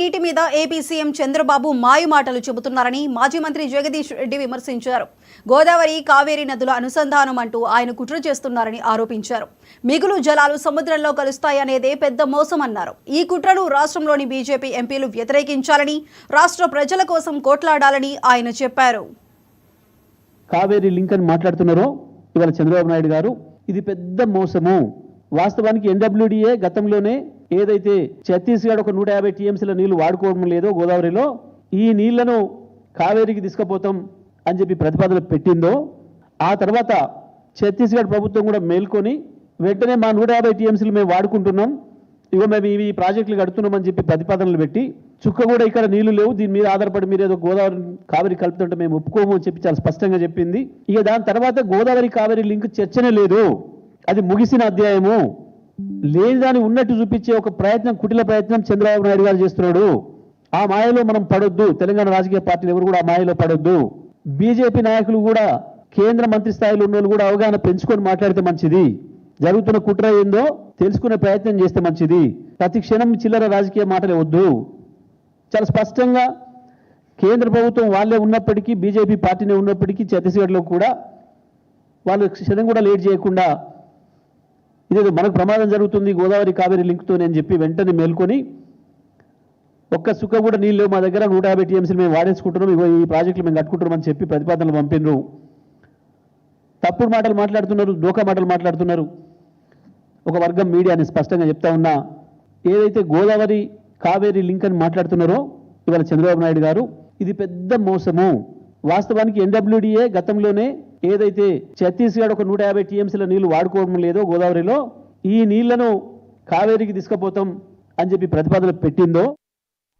నీటి మీద AP CM Chandrababu మాయమాటలు చెబుతున్నారని మాజీ మంత్రి జగదీష్ రెడ్డి విమర్శించారు. గోదావరి, కావేరీ నదుల అనుసంధానం అంటూ ఆయన కుట్ర చేస్తున్నారని ఆరోపించారు. మిగులు జలాలు సముద్రంలో కలుస్తాయనేదే పెద్ద మోసమన్నారు. ఈ కుట్రను రాష్ట్రంలోని బీజేపీ ఎంపీలు వ్యతిరేకించాలని, రాష్ట్ర ప్రజల కోసం కోట్లాడాలని ఆయన చెప్పారు. కావేరీ లింక్ అని మాట్లాడుతున్నారు ఇవాళ చంద్రబాబు నాయుడు గారు. ఇది పెద్ద మోసము. వాస్తవానికి ఎన్డబ్ల్యూడీఏ గతంలోనే ఏదైతే ఛత్తీస్గఢ్ ఒక 150 టీఎంసీల నీళ్లు వాడుకోవడం లేదో గోదావరిలో, ఈ నీళ్లను కావేరీకి తీసుకుపోతాం అని చెప్పి ప్రతిపాదన పెట్టిందో, ఆ తర్వాత ఛత్తీస్గఢ్ ప్రభుత్వం కూడా మేల్కొని వెంటనే మా 150 టీఎంసీలు మేము వాడుకుంటున్నాం, ఇగో మేము ఇవి ప్రాజెక్టులు కడుతున్నామని చెప్పి ప్రతిపాదనలు పెట్టి, చుక్క కూడా ఇక్కడ నీళ్లు లేవు, దీని మీద ఆధారపడి మీరు ఏదో గోదావరి కావేరీ కలుపుతుంటే మేము ఒప్పుకోము అని చెప్పి చాలా స్పష్టంగా చెప్పింది. ఇక దాని తర్వాత గోదావరి కావేరీ లింక్ చర్చనే లేదు, అది ముగిసిన అధ్యాయము. లేని దాన్ని ఉన్నట్టు చూపించే ఒక ప్రయత్నం, కుటిల ప్రయత్నం చంద్రబాబు నాయుడు గారు చేస్తున్నాడు. ఆ మాయలో మనం పడొద్దు. తెలంగాణ రాజకీయ పార్టీలు ఎవరు కూడా ఆ మాయలో పడొద్దు. బీజేపీ నాయకులు కూడా, కేంద్ర మంత్రి స్థాయిలో ఉన్న వాళ్ళు కూడా అవగాహన పెంచుకొని మాట్లాడితే మంచిది. జరుగుతున్న కుట్ర ఏందో తెలుసుకునే ప్రయత్నం చేస్తే మంచిది. ప్రతి క్షణం చిల్లర రాజకీయ మాటలే వద్దు. చాలా స్పష్టంగా కేంద్ర ప్రభుత్వం వాళ్ళే ఉన్నప్పటికీ, బీజేపీ పార్టీనే ఉన్నప్పటికీ ఛత్తీస్గఢ్లో కూడా వాళ్ళు క్షణం కూడా లేట్ చేయకుండా ఇదేదో మనకు ప్రమాదం జరుగుతుంది గోదావరి కావేరీ లింక్తో అని చెప్పి వెంటనే మేల్కొని, ఒక్క సుక్క కూడా నీళ్ళు లేవు మా దగ్గర, 150 టీఎంసీలు మేము వాడేసుకుంటున్నాం, ఇగో ఈ ప్రాజెక్టులు మేము కట్టుకుంటున్నాం అని చెప్పి ప్రతిపాదనలు పంపినరు. తప్పుడు మాటలు మాట్లాడుతున్నారు, దోకా మాటలు మాట్లాడుతున్నారు. ఒక వర్గం మీడియాని స్పష్టంగా చెప్తా ఉన్నా, ఏదైతే గోదావరి కావేరీ లింక్ అని మాట్లాడుతున్నారో ఇవాళ చంద్రబాబు నాయుడు గారు, ఇది పెద్ద మోసము. వాస్తవానికి ఎన్డబ్ల్యూడీఏ గతంలోనే ఏదైతే ఛత్తీస్గఢ్ ఒక 150 టీఎంసీల నీళ్లు వాడుకోవడం లేదో గోదావరిలో, ఈ నీళ్లను కావేరీకి తీసుకుపోతాం అని చెప్పి ప్రతిపాదన పెట్టిందో,